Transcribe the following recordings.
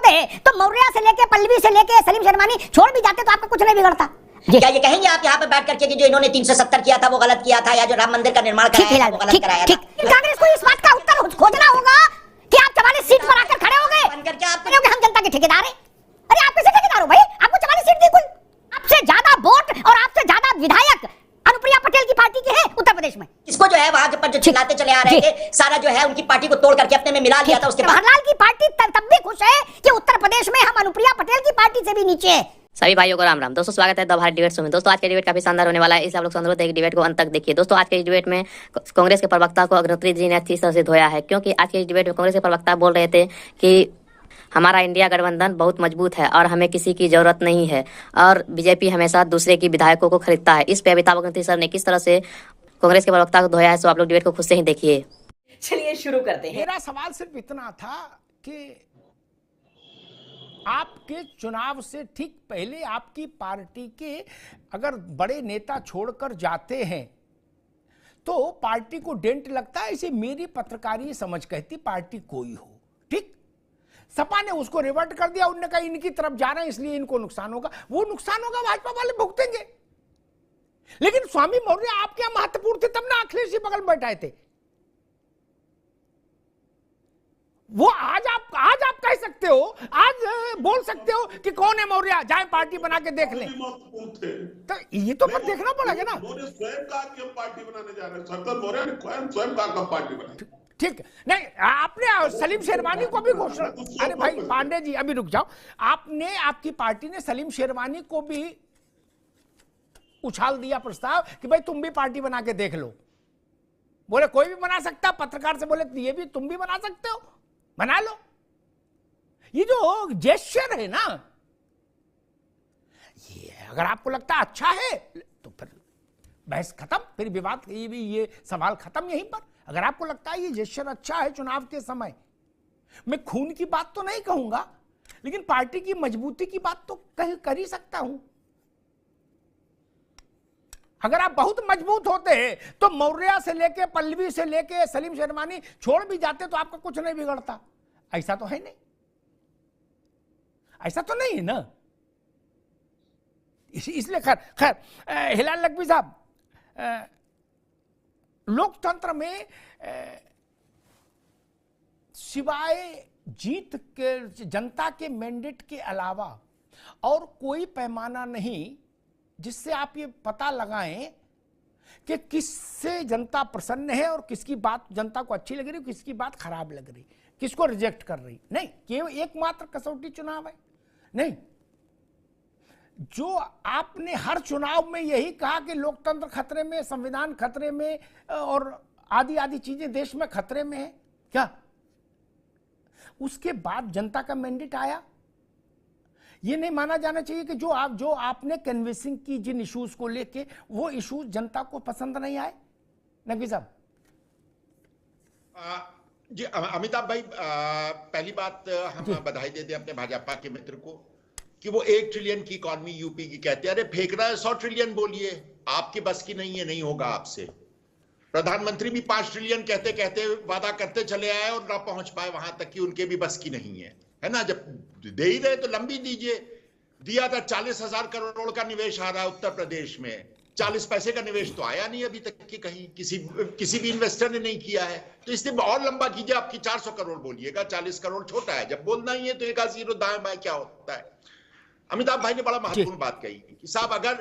होते तो मौर्य से लेके पल्लवी से लेके सलीम शेरवानी छोड़ भी जाते तो आपका कुछ नहीं बिगड़ता। क्या ये कहेंगे आप यहाँ पे बैठ करके कि जो इन्होंने 370 किया था वो गलत किया था, या जो राम मंदिर का निर्माण कराया था वो गलत कराया था? कांग्रेस को इस बात का उत्तर खोजना होगा कि आप 44 सीट पर आकर खड़े हो गए हम जनता के ठेकेदार हैं। अरे आप कैसे ठेकेदार हो भाई? आपको 44 सीट दी कुल, आपसे ज्यादा वोट और आपसे ज्यादा विधायक अनुप्रिया पटेल की पार्टी के हैं उत्तर प्रदेश में। इसको जो है वहां के पर जो चिल्लाते चले आ रहे थे, सारा जो है उनकी पार्टी को तोड़ करके अपने में मिला लिया था। उसके बाद जवाहरलाल की पार्टी तब भी खुश है कि उत्तर प्रदेश में हम अनुप्रिया पटेल की पार्टी से भी नीचे है। सभी भाइयों को राम राम। दोस्तों स्वागत है द भारत डिबेट शो में। दोस्तों आज के डिबेट काफी शानदार होने वाला है, इसलिए आप लोग से अनुरोध है कि डिबेट को अंत तक देखिए। दोस्तों आज के इस डिबेट में कांग्रेस के प्रवक्ता को अग्निहोत्री जी ने अच्छी तरह से धोया है, क्योंकि आज के इस डिबेट में कांग्रेस के प्रवक्ता बोल रहे थे कि हमारा इंडिया गठबंधन बहुत मजबूत है और हमें किसी की जरूरत नहीं है और बीजेपी हमेशा दूसरे की विधायकों को खरीदता है। इस पे अमिताभ अग्निहोत्री सर ने किस तरह से कांग्रेस के प्रवक्ता को धोया है, सो आप लोग डिबेट को खुद से ही देखिए। चलिए शुरू करते हैं। मेरा सवाल सिर्फ इतना था कि आपके चुनाव से ठीक पहले आपकी पार्टी के अगर बड़े नेता छोड़कर जाते हैं तो पार्टी को डेंट लगता है। इसे मेरी पत्रकारी समझ कहती पार्टी कोई हो, ठीक। सपा ने उसको रिवर्ट कर दिया, उन्होंने कहा इनकी तरफ जा रहे हैं इसलिए इनको नुकसान होगा। वो नुकसान होगा भाजपा वाले भुगतेंगे। लेकिन स्वामी मौर्य आपके यहां महत्वपूर्ण थे, तब ना अखिलेश जी बगल में बैठाए थे। वो आज आप कह सकते हो, आज बोल सकते हो कि कौन है मौर्य, जाए पार्टी बना के देख लें। तो ये तो पर देखना पड़ेगा ना। स्वयं कहा कि हम पार्टी बनाने जा रहे हैं, सरदार मौर्य ने स्वयं कहा कि हम पार्टी बनाएंगे। ठीक नहीं, आपने सलीम शेरवानी को भी घोषणा, अरे भाई पांडे जी अभी रुक जाओ, आपने आपकी पार्टी ने सलीम शेरवानी को भी उछाल दिया प्रस्ताव कि भाई तुम भी पार्टी बना के देख लो। बोले कोई भी बना सकता, पत्रकार से बोले ये भी तुम भी बना सकते हो, बना लो। ये जो जेस्चर है ना, ये अगर आपको लगता अच्छा है तो फिर बहस खत्म, फिर विवाद ये सवाल खत्म यहीं पर। अगर आपको लगता है ये जेस्चर अच्छा है चुनाव के समय, मैं खून की बात तो नहीं कहूंगा लेकिन पार्टी की मजबूती की बात तो कर ही सकता हूं। अगर आप बहुत मजबूत होते हैं तो मौर्य से लेके पल्लवी से लेके सलीम शेरवानी छोड़ भी जाते तो आपका कुछ नहीं बिगड़ता। ऐसा तो है नहीं, ऐसा तो नहीं है ना। इसलिए खैर हिलाल लखवी साहब, लोकतंत्र में सिवाय जीत के जनता के मैंडेट के अलावा और कोई पैमाना नहीं जिससे आप ये पता लगाएं कि किससे जनता प्रसन्न है और किसकी बात जनता को अच्छी लग रही, किसकी बात खराब लग रही, किसको रिजेक्ट कर रही। नहीं, केवल एकमात्र कसौटी चुनाव है नहीं। जो आपने हर चुनाव में यही कहा कि लोकतंत्र खतरे में, संविधान खतरे में और आदि आदि चीजें देश में खतरे में है क्या, उसके बाद जनता का मैंडेट आया। ये नहीं माना जाना चाहिए कि जो आपने कन्विंसिंग की जिन इश्यूज को लेके, वो इश्यूज जनता को पसंद नहीं आए। नकवी साहब जी, अमिताभ भाई, पहली बात हम बधाई देते हैं अपने भाजपा के मित्र को कि वो 1 ट्रिलियन की इकॉनमी यूपी की कहते हैं। अरे फेंक रहा है 100 ट्रिलियन, बोलिए आपकी बस की नहीं है, नहीं होगा आपसे। प्रधानमंत्री भी 5 ट्रिलियन कहते कहते वादा करते चले आए और ना पहुंच पाए वहां तक कि उनके भी बस की नहीं है ना। जब दे ही रहे तो लंबी दीजिए। दिया था 40,000 करोड़ का निवेश आ रहा है उत्तर प्रदेश में, 40 पैसे का निवेश तो आया नहीं अभी तक कि कहीं किसी भी इन्वेस्टर ने नहीं किया है। तो इसलिए और लंबा कीजिए, आपकी 400 करोड़ बोलिएगा, 40 करोड़ छोटा है। जब बोलना ही है तो एक जीरो दाएं बाएं क्या होता है। अमिताभ भाई ने बड़ा महत्वपूर्ण बात कही कि साहब अगर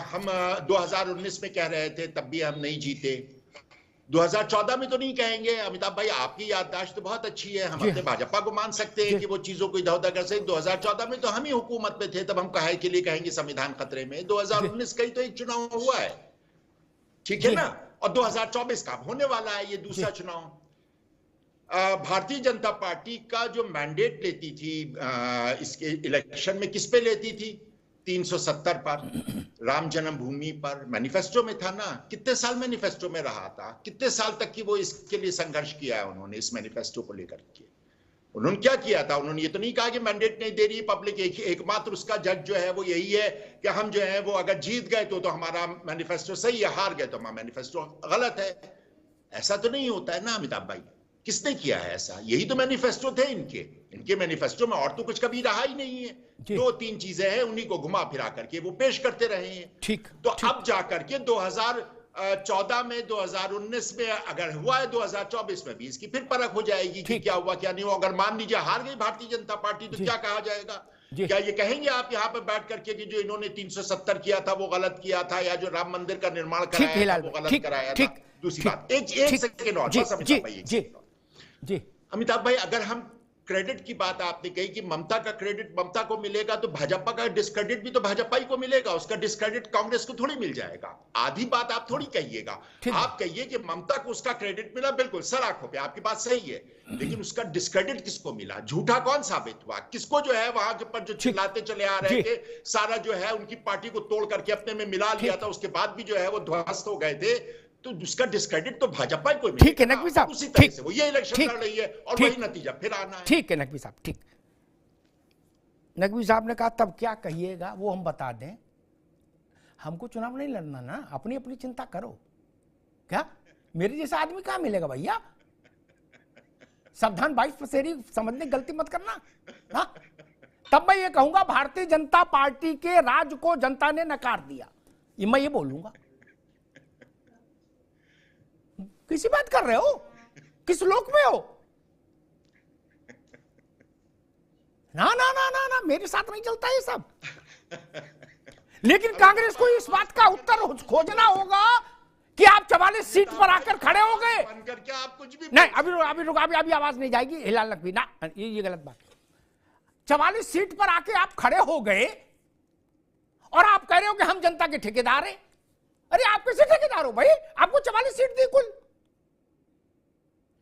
हम 2019 में कह रहे थे तब भी हम नहीं जीते, 2014 में तो नहीं कहेंगे। अमिताभ भाई आपकी याददाश्त तो बहुत अच्छी है, हम अपने भाजपा को मान सकते हैं कि वो चीजों को इधर उधर कर सकते। 2014 में तो हम ही हुकूमत में थे, तब हम कहे के लिए कहेंगे संविधान खतरे में। 2019 का ही तो एक चुनाव हुआ है, ठीक है ना, और 2024 का होने वाला है ये दूसरा चुनाव। भारतीय जनता पार्टी का जो मैंडेट लेती थी इसके इलेक्शन में, किस पे लेती थी? 370 पर, राम जन्मभूमि पर। मैनिफेस्टो में था ना, कितने साल मैनिफेस्टो में रहा था, कितने साल तक की वो इसके लिए संघर्ष किया है उन्होंने, इस मैनिफेस्टो को लेकर के। उन्होंने क्या किया था? उन्होंने ये तो नहीं कहा कि मैंडेट नहीं दे रही पब्लिक, एकमात्र उसका जज जो है वो यही है कि हम जो है वो अगर जीत गए तो हमारा मैनिफेस्टो सही है, हार गए तो हमारा मैनिफेस्टो गलत है। ऐसा तो नहीं होता है ना अमिताभ भाई। किसने किया है ऐसा? यही तो मैनिफेस्टो थे इनके। इनके मैनिफेस्टो में और तो कुछ कभी रहा ही नहीं है। जी। 2-3 चीजें हैं, उन्हीं को घुमा फिरा करके वो पेश करते रहे हैं। ठीक, तो अब जाकर के 2014 में, 2019 में अगर हुआ है, 2024 में भी इसकी फिर परख हो जाएगी कि क्या हुआ क्या नहीं हुआ। अगर मान लीजिए हार गई भारतीय जनता पार्टी तो क्या कहा जाएगा? क्या ये कहेंगे आप यहाँ पे बैठ करके कि जो इन्होंने 370 किया था वो गलत किया था, या जो राम मंदिर का निर्माण कराया था वो गलत कराया था? दूसरी बात, एक सेकंड और बस अमिताभ भाई, जी अमिताभ भाई, अगर हम क्रेडिट की बात आपने कही कि ममता का क्रेडिट ममता को मिलेगा, तो भाजपा का डिस्क्रेडिट भी तो भाजपा ही को मिलेगा, उसका डिस्क्रेडिट कांग्रेस को थोड़ी मिल जाएगा। आधी बात आप थोड़ी कहिएगा, आप कहिए कि ममता को उसका क्रेडिट मिला, बिल्कुल सर आंखों पे आपकी बात सही है, लेकिन उसका डिस्क्रेडिट किसको मिला? झूठा कौन साबित हुआ? किसको जो है वहां पर जो चिल्लाते चले आ रहे थे, सारा जो है उनकी पार्टी को तोड़ करके अपने में मिला लिया था, उसके बाद भी जो है वो ध्वस्त हो गए थे, तो उसका डिस्क्रेडिट तो भाजपा को मिलेगा। ठीक है नकवी साहब, उसी तरह से वो ये इलेक्शन लड़ रही है और वही नतीजा फिर आना है। ठीक है नकवी साहब, ठीक। नकवी साहब ने कहा तब क्या कहिएगा वो हम बता दें, हमको चुनाव नहीं लड़ना ना, अपनी अपनी चिंता करो। क्या मेरे जैसा आदमी कहां मिलेगा भैया? सावधान 22 पसेरी समझने की गलती मत करना। हाँ? तब मैं ये कहूंगा भारतीय जनता पार्टी के राज को जनता ने नकार दिया, ये मैं ये बोलूंगा। किसी बात कर रहे हो? किस लोक में हो? ना ना ना ना ना, मेरे साथ नहीं चलता ये सब। लेकिन कांग्रेस को इस बात का उत्तर खोजना होगा कि आप 44 सीट पर आकर खड़े हो गए। आप कुछ भी नहीं, अभी आवाज नहीं जाएगी, हिलाल नकवी ना, ये गलत बात। 44 सीट पर आके आप खड़े हो गए और आप कह रहे हो कि हम जनता के ठेकेदार हैं। अरे आप कैसे ठेकेदार हो भाई? आपको 44 सीट दी कुल,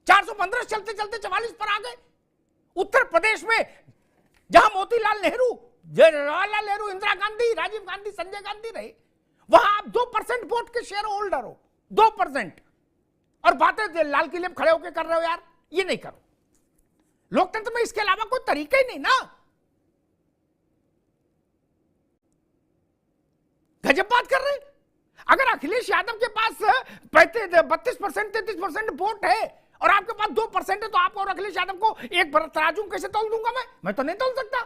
415 चलते चलते 44 पर आ गए। उत्तर प्रदेश में जहां मोतीलाल नेहरू, जवाहरलाल नेहरू, इंदिरा गांधी, राजीव गांधी, संजय गांधी रहे, वहां आप 2% वोट के शेयर होल्डर हो, 2%, और बातें लाल किले में खड़े होकर कर रहे हो। यार ये नहीं करो, लोकतंत्र में इसके अलावा कोई तरीका ही नहीं ना। गजब बात कर रहे। अगर अखिलेश यादव के पास 32%, 33% वोट है और आपके पास 2% है, तो आप और अखिलेश यादव को एक तराजू कैसे तोल दूंगा? मैं तो नहीं तोल सकता।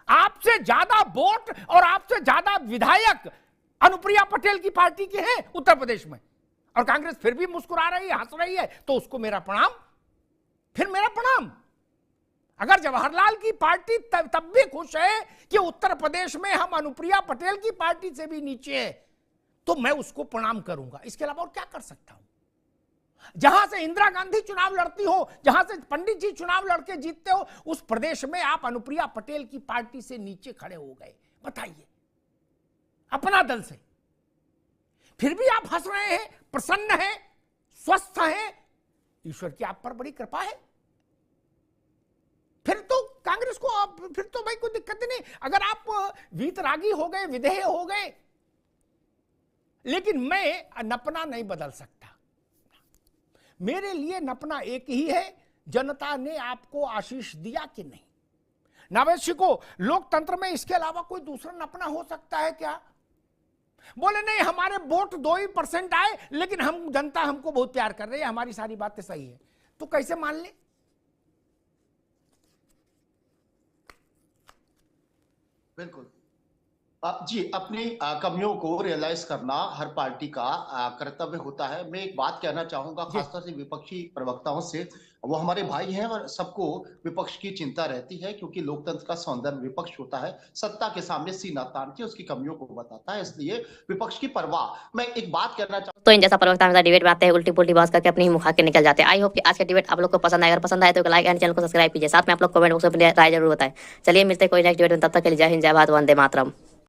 आपसे ज्यादा वोट और आपसे ज्यादा विधायक अनुप्रिया पटेल की पार्टी के हैं उत्तर प्रदेश में, और कांग्रेस फिर भी मुस्कुरा रही है, हंस रही है, तो उसको मेरा प्रणाम, फिर मेरा प्रणाम। अगर जवाहरलाल की पार्टी तब भी खुश है कि उत्तर प्रदेश में हम अनुप्रिया पटेल की पार्टी से भी नीचे है, तो मैं उसको प्रणाम करूंगा। इसके अलावा और क्या कर सकता हूं? जहां से इंदिरा गांधी चुनाव लड़ती हो, जहां से पंडित जी चुनाव लड़के जीतते हो, उस प्रदेश में आप अनुप्रिया पटेल की पार्टी से नीचे खड़े हो गए। बताइए, अपना दल से फिर भी आप हंस रहे हैं, प्रसन्न हैं, स्वस्थ हैं। ईश्वर की आप पर बड़ी कृपा है। फिर तो कांग्रेस को फिर तो भाई कोई दिक्कत ही नहीं। अगर आप वीतरागी हो गए, विधेय हो गए, लेकिन मैं नपना नहीं बदल सकता। मेरे लिए नपना एक ही है, जनता ने आपको आशीष दिया कि नहीं। नावेशी को लोकतंत्र में इसके अलावा कोई दूसरा नपना हो सकता है क्या? बोले नहीं, हमारे वोट 2% आए, लेकिन हम जनता हमको बहुत प्यार कर रही है, हमारी सारी बातें सही है, तो कैसे मान ले? बिल्कुल जी, अपनी कमियों को रियलाइज करना हर पार्टी का कर्तव्य होता है। मैं एक बात कहना चाहूंगा खासतौर से विपक्षी प्रवक्ताओं से, वो हमारे भाई हैं और सबको विपक्ष की चिंता रहती है, क्योंकि लोकतंत्र का सौंदर्य विपक्ष होता है, सत्ता के सामने सीना तान के उसकी कमियों को बताता है, इसलिए विपक्ष की परवाह। मैं एक बात कहना चाहूंगा, तो इन जैसा प्रवक्ता हमेशा डिबेट में आते हैं, उल्टी पुल्टी बात करके अपनी मुखा के निकल जाते हैं। आई होप कि आज का डिबेट आप लोग को पसंद आए। अगर पसंद आए तो लाइक एंड चैनल को सब्सक्राइब कीजिए। साथ में आप लोग कमेंट बॉक्स में अपनी राय जरूर बताएं। चलिए मिलते हैं कोई नेक्स्ट वीडियो में, तब तक के लिए जय हिंद, जय भारत, वंदे मातरम।